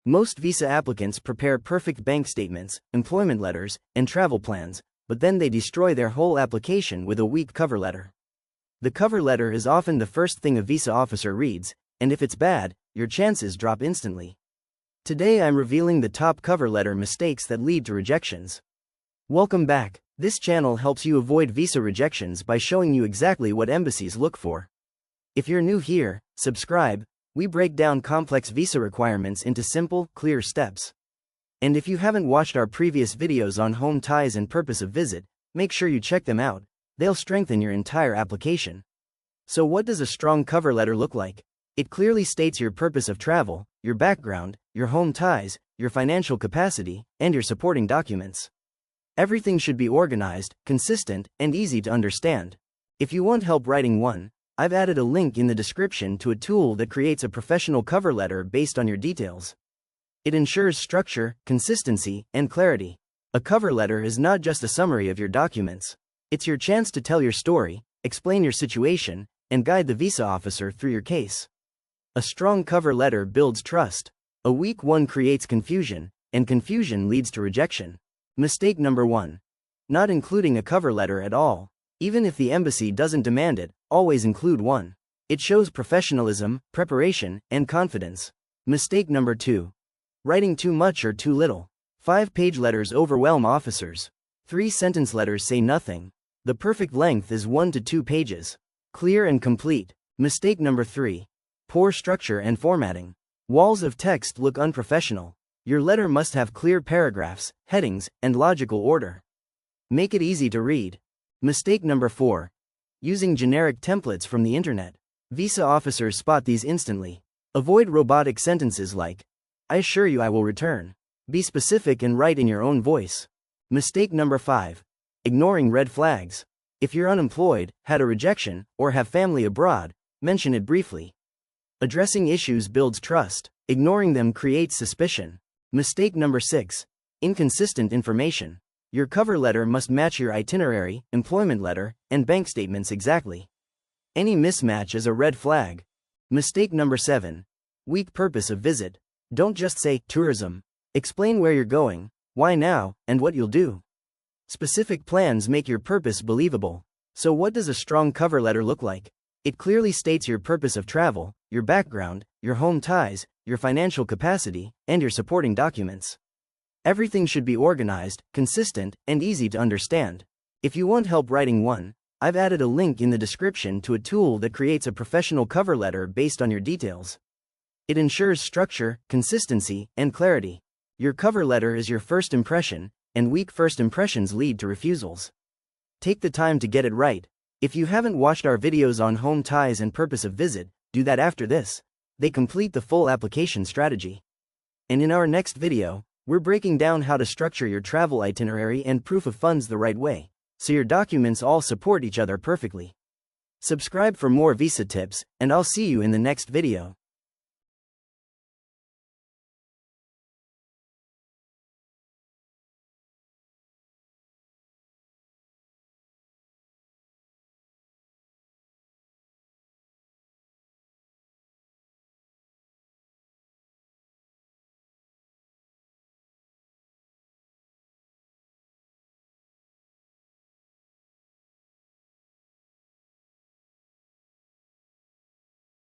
Most visa applicants prepare perfect bank statements, employment letters, and travel plans, but then they destroy their whole application with a weak cover letter. The cover letter is often the first thing a visa officer reads, and if it's bad, your chances drop instantly. Today I'm revealing the top cover letter mistakes that lead to rejections. Welcome back. This channel helps you avoid visa rejections by showing you exactly what embassies look for. If you're new here, subscribe. We break down complex visa requirements into simple, clear steps. And if you haven't watched our previous videos on home ties and purpose of visit, make sure you check them out. They'll strengthen your entire application. So what does a strong cover letter look like? It clearly states your purpose of travel, your background, your home ties, your financial capacity, and your supporting documents. Everything should be organized, consistent, and easy to understand. If you want help writing one, I've added a link in the description to a tool that creates a professional cover letter based on your details. It ensures structure, consistency, and clarity. A cover letter is not just a summary of your documents. It's your chance to tell your story, explain your situation, and guide the visa officer through your case. A strong cover letter builds trust. A weak one creates confusion, and confusion leads to rejection. Mistake number 1. Not including a cover letter at all. Even if the embassy doesn't demand it, always include one. It shows professionalism, preparation, and confidence. Mistake number 2. Writing too much or too little. 5-page letters overwhelm officers. 3-sentence letters say nothing. The perfect length is 1 to 2 pages. Clear and complete. Mistake number 3. Poor structure and formatting. Walls of text look unprofessional. Your letter must have clear paragraphs, headings, and logical order. Make it easy to read. Mistake number 4. Using generic templates from the internet. Visa officers spot these instantly. Avoid robotic sentences like, "I assure you I will return." Be specific and write in your own voice. Mistake number 5. Ignoring red flags. If you're unemployed, had a rejection, or have family abroad, mention it briefly. Addressing issues builds trust. Ignoring them creates suspicion. Mistake number 6. Inconsistent information. Your cover letter must match your itinerary, employment letter, and bank statements exactly. Any mismatch is a red flag. Mistake number 7. Weak purpose of visit. Don't just say, tourism. Explain where you're going, why now, and what you'll do. Specific plans make your purpose believable. So what does a strong cover letter look like? It clearly states your purpose of travel, your background, your home ties, your financial capacity, and your supporting documents. Everything should be organized, consistent, and easy to understand. If you want help writing one, I've added a link in the description to a tool that creates a professional cover letter based on your details. It ensures structure, consistency, and clarity. Your cover letter is your first impression, and weak first impressions lead to refusals. Take the time to get it right. If you haven't watched our videos on home ties and purpose of visit, do that after this. They complete the full application strategy. And in our next video, we're breaking down how to structure your travel itinerary and proof of funds the right way, so your documents all support each other perfectly. Subscribe for more visa tips, and I'll see you in the next video.